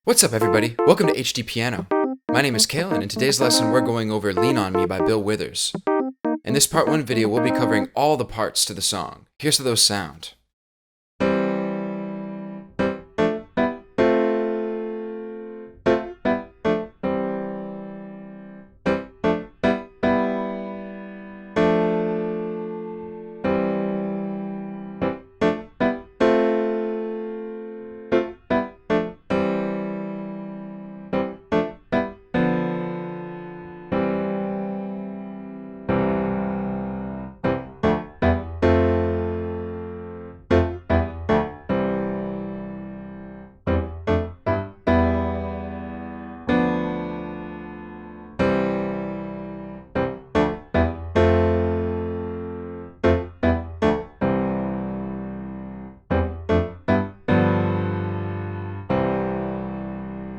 What's up, everybody? Welcome to HDpiano. My name is Kale, and in today's lesson we're going over Lean On Me by Bill Withers. In this part 1 video, we'll be covering all the parts to the song. Here's how those sound.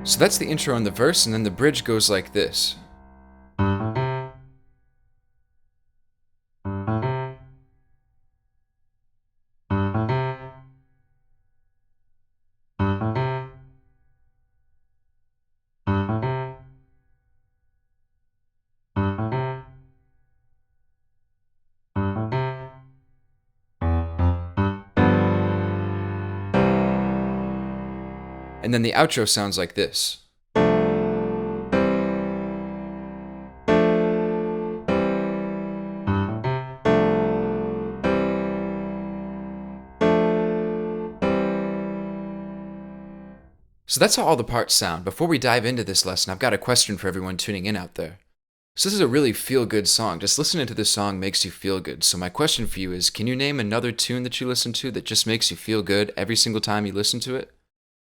So that's the intro and the verse, and then the bridge goes like this. And then the outro sounds like this. So that's how all the parts sound. Before we dive into this lesson, I've got a question for everyone tuning in out there. So this is a really feel-good song. Just listening to this song makes you feel good. So my question for you is, can you name another tune that you listen to that just makes you feel good every single time you listen to it?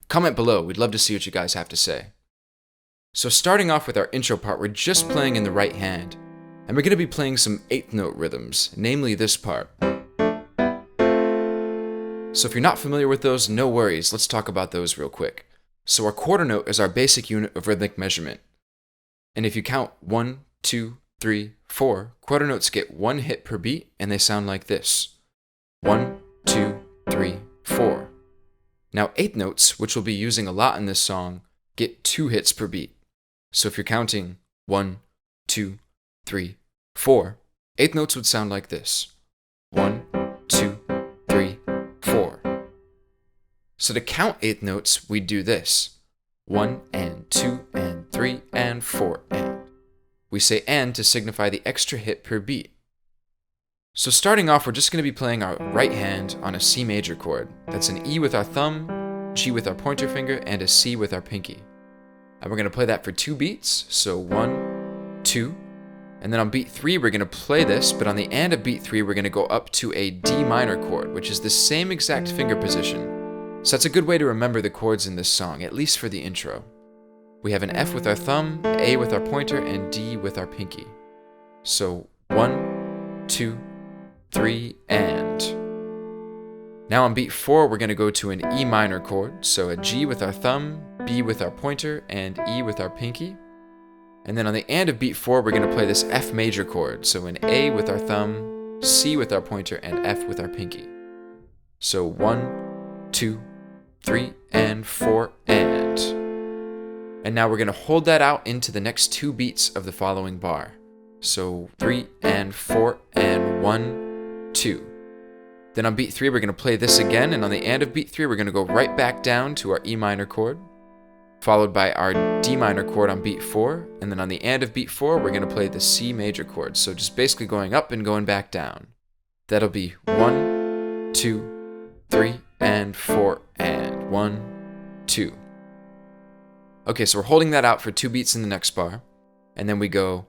Comment below. We'd love to see what you guys have to say. So starting off with our intro part, we're just playing in the right hand. And we're going to be playing some 8th note rhythms, namely this part. So if you're not familiar with those, no worries. Let's talk about those real quick. So our quarter note is our basic unit of rhythmic measurement. And if you count 1, 2, 3, 4, quarter notes get 1 hit per beat, and they sound like this. 1, 2, 3, 4. Now 8th notes, which we'll be using a lot in this song, get 2 hits per beat. So if you're counting 1, 2, 3, 4, 8th notes would sound like this. 1, 2, 3, 4. So to count 8th notes, we do this. 1 and 2 and 3 and 4 and. We say and to signify the extra hit per beat. So starting off, we're just going to be playing our right hand on a C major chord. That's an E with our thumb, G with our pointer finger, and a C with our pinky. And we're going to play that for 2 beats. So 1, 2, and then on beat 3, we're going to play this, but on the and of beat 3, we're going to go up to a D minor chord, which is the same exact finger position. So that's a good way to remember the chords in this song, at least for the intro. We have an F with our thumb, A with our pointer, and D with our pinky. So 1, 2, 3, and. Now on beat 4, we're going to go to an E minor chord, so a G with our thumb, B with our pointer, and E with our pinky. And then on the and of beat 4, we're going to play this F major chord, so an A with our thumb, C with our pointer, and F with our pinky. So 1, 2, 3, and 4, and. And now we're going to hold that out into the next 2 beats of the following bar. So 3 and 4 and 1, 2. Then on beat 3, we're going to play this again, and on the and of beat 3, we're going to go right back down to our E minor chord, followed by our D minor chord on beat 4, and then on the and of beat 4, we're going to play the C major chord, so just basically going up and going back down. That'll be 1, 2, 3, and 4, and 1, 2. Okay, so we're holding that out for 2 beats in the next bar, and then we go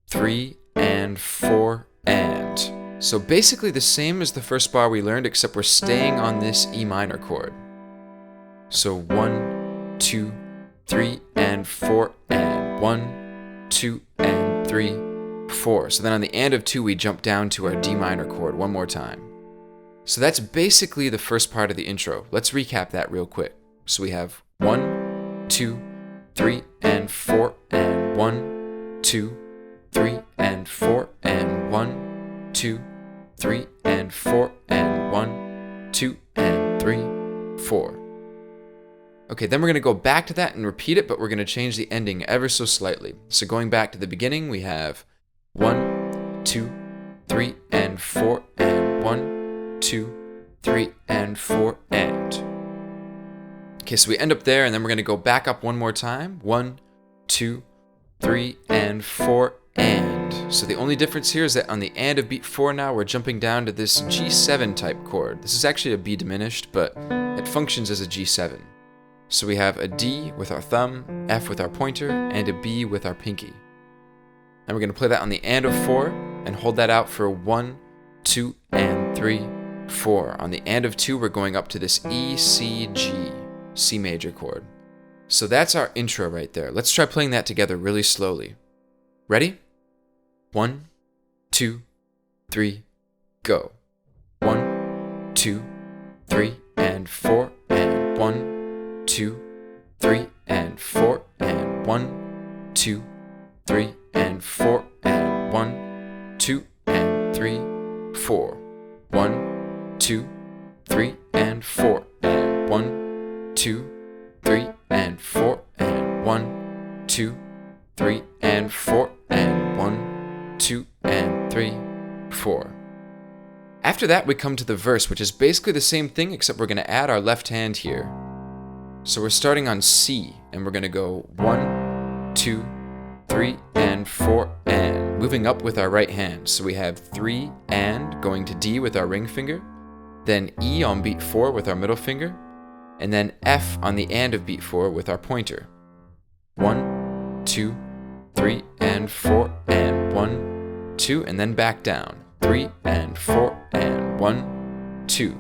3 and 4 and. So basically the same as the first bar we learned, except we're staying on this E minor chord. So 1, 2, 3 and 4 and 1, 2 and 3, 4. So then on the and of 2, we jump down to our D minor chord one more time. So that's basically the first part of the intro. Let's recap that real quick. So we have 1, 2, 3 and 4 and 1, 2, 3 and 4 and 1, 2, 3 and 4 and 1, 2 and 3, 4. Okay, then we're going to go back to that and repeat it, but we're going to change the ending ever so slightly. So going back to the beginning, we have 1, 2, 3, and 4, and 1, 2, 3, and 4, and. Okay, so we end up there, and then we're going to go back up one more time. 1, 2, 3, and 4, and. So the only difference here is that on the and of beat 4 now, we're jumping down to this G7 type chord. This is actually a B diminished, but it functions as a G7. So we have a D with our thumb, F with our pointer, and a B with our pinky. And we're going to play that on the and of 4 and hold that out for 1, 2, and 3, 4. On the and of 2, we're going up to this E, C, G, C major chord. So that's our intro right there. Let's try playing that together really slowly. Ready? 1, 2, 3, go. 1, 2, 3, and 4, and 1, 2, 3, and 4, and 1, 2, 3, and 4, and 1, 2, and 3, 4. 1, 2, 3, and 4, and 1, 2, 3, and 4, and 1, 2, 3, and 4, and 1, 2, and 3, 4. After that, we come to the verse, which is basically the same thing, except we're going to add our left hand here. So we're starting on C, and we're going to go 1, 2, 3, and 4, and. Moving up with our right hand. So we have 3, and, going to D with our ring finger, then E on beat 4 with our middle finger, and then F on the and of beat 4 with our pointer. 1, 2, 3, and 4, and 1, 2, and then back down. 3, and 4, and 1, 2.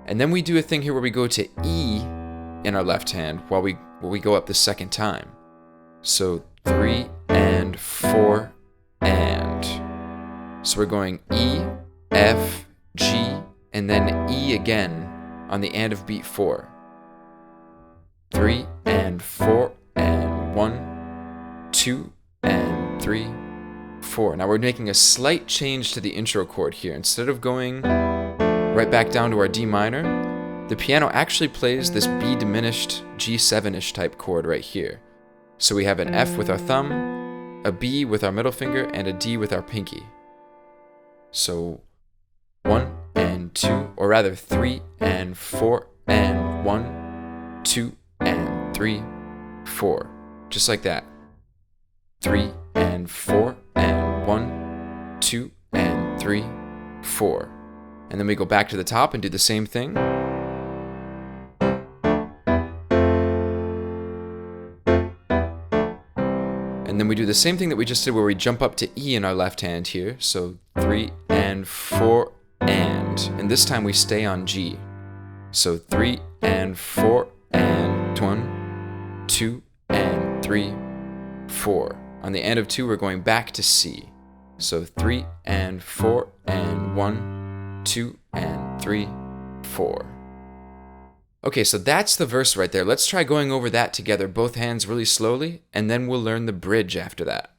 And then we do a thing here where we go to E in our left hand while we go up the second time. So 3, and 4, and. So we're going E, F, G, and then E again on the and of beat 4. 3, and 4, and 1, 2, and 3, 4. Now we're making a slight change to the intro chord here. Instead of going right back down to our D minor, the piano actually plays this B diminished G7-ish type chord right here. So we have an F with our thumb, a B with our middle finger, and a D with our pinky. So 1 and 2, or rather 3 and 4 and 1, 2 and 3, 4. Just like that. 3 and 4 and 1, 2 and 3, 4. And then we go back to the top and do the same thing. And then we do the same thing that we just did where we jump up to E in our left hand here. So 3 and 4 and this time we stay on G. So 3 and 4 and 1, 2 and 3, 4. On the and of 2 we're going back to C. So 3 and 4 and 1, 2 and 3, 4. Okay, so that's the verse right there. Let's try going over that together, both hands really slowly, and then we'll learn the bridge after that.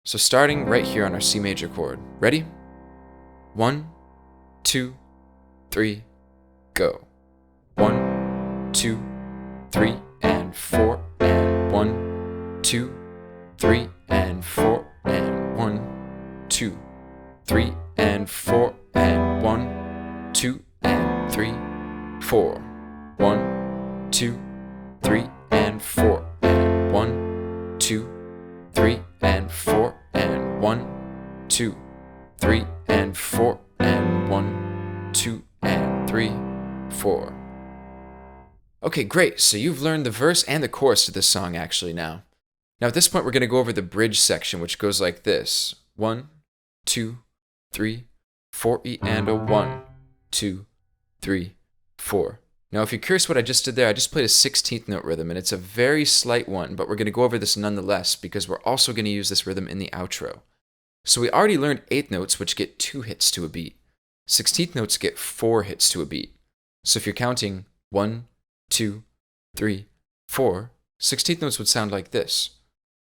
So starting right here on our C major chord. Ready? 1, 2, 3, go. 1, 2, 3, and 4, and 1, 2, 3, and 4, and 1, 2, 3, and 4, and 1, 2, and 3, 4. 1, 2, 3, and 4, and 1, 2, 3, and 4, and 1, 2, 3, and 4, and 1, 2, and 3, 4. Okay, great. So you've learned the verse and the chorus to this song actually now. Now at this point we're going to go over the bridge section, which goes like this. 1, 2, 3, 4 E and a 1, 2, 3, 4. Now, if you're curious what I just did there, I just played a 16th note rhythm, and it's a very slight one, but we're going to go over this nonetheless because we're also going to use this rhythm in the outro. So we already learned 8th notes, which get 2 hits to a beat. 16th notes get 4 hits to a beat. So if you're counting 1, 2, 3, 4, 16th notes would sound like this.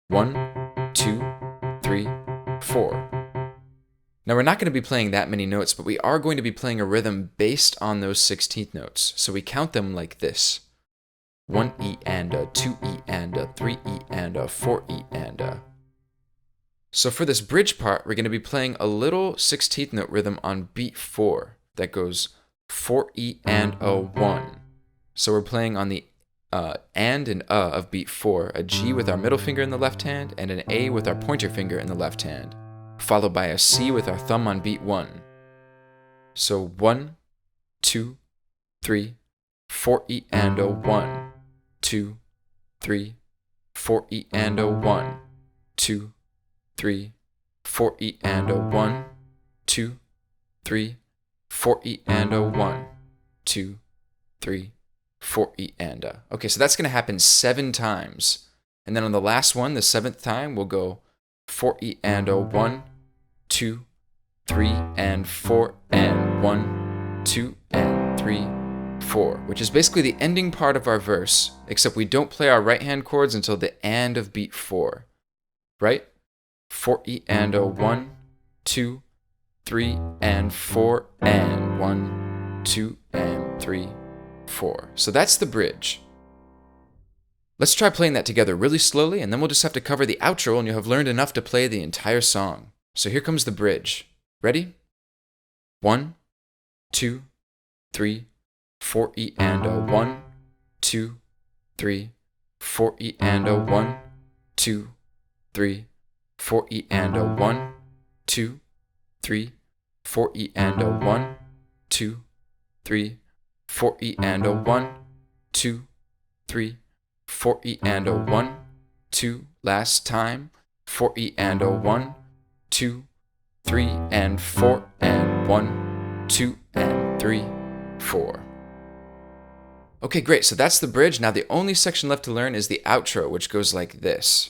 1, 2, 3, 4. Now, we're not going to be playing that many notes, but we are going to be playing a rhythm based on those 16th notes. So we count them like this. 1 E and a, 2 E and a, 3 E and a, 4 E and a. So for this bridge part, we're going to be playing a little 16th note rhythm on beat 4 that goes 4 E and a 1. So we're playing on the and of beat 4, a G with our middle finger in the left hand and an A with our pointer finger in the left hand, followed by a C with our thumb on beat 1. So 1, 2, 3, 4 E and a 1, 2, 3, 4 E and a 1, 2, 3, 4 E and a 1, 2, 3, 4 E and a 1, 2, 3, 4 E and a. Okay, so that's going to happen 7 times. And then on the last one, the 7th time, we'll go 4 E and a 1, 2, 3, and 4, and 1, 2, and 3, 4, which is basically the ending part of our verse, except we don't play our right hand chords until the and of beat 4, right? 4 E and a 1, 2, 3, and 4, and 1, 2, and 3, 4. So that's the bridge. Let's try playing that together really slowly, and then we'll just have to cover the outro and you'll have learned enough to play the entire song. So here comes the bridge. Ready? 1, 2, 3, 4 E and a 1, 2, 3, 4 E and a 1, 2, 3, 4 E and a 1, 2, 3, 4 E and a 1, 2, 3, 4 E and a 1, 2, 3, 4 E and a 1, 2, last time, 4 E and a 1, 2, 3, and 4, and 1, 2, and 3, 4. Okay, great, so that's the bridge. Now the only section left to learn is the outro, which goes like this.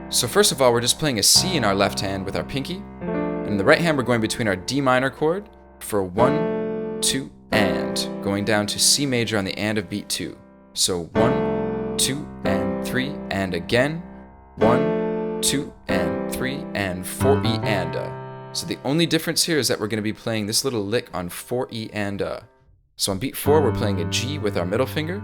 So first of all, we're just playing a C in our left hand with our pinky. And in the right hand, we're going between our D minor chord for 1, 2, and, going down to C major on the and of beat 2. So 1, 2, and 3, and again, 1, 2, and 3, and 4 E and a. So the only difference here is that we're going to be playing this little lick on 4 E and a. So on beat 4, we're playing a G with our middle finger.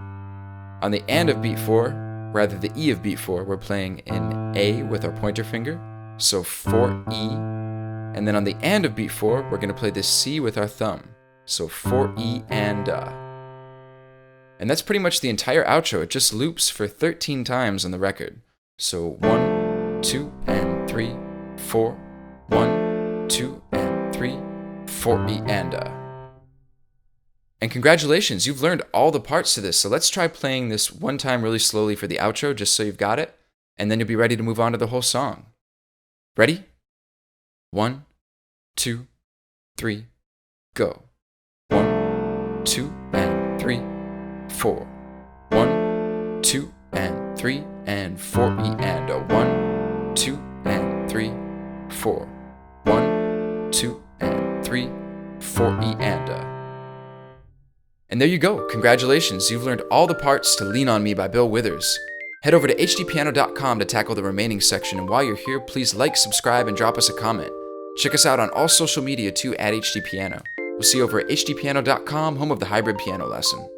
On the and of beat 4, rather the E of beat 4, we're playing an A with our pointer finger, so 4 E. And then on the and of beat 4, we're going to play this C with our thumb, so 4 E and a. And that's pretty much the entire outro. It just loops for 13 times on the record. So 1, 2, and 3, 4, 1, 2, and 3, 4 E and a. And congratulations, you've learned all the parts to this, so let's try playing this one time really slowly for the outro, just so you've got it, and then you'll be ready to move on to the whole song. Ready? 1, 2, 3, go. 1, 2, and 3, 4. 1, 2, and 3, and 4 E and a 1, 2, and 3, 4. 1, 2, and 3, 4 E and a. And there you go, congratulations, you've learned all the parts to Lean On Me by Bill Withers. Head over to HDpiano.com to tackle the remaining section, and while you're here, please like, subscribe, and drop us a comment. Check us out on all social media too at HDpiano. We'll see you over at HDpiano.com, home of the hybrid piano lesson.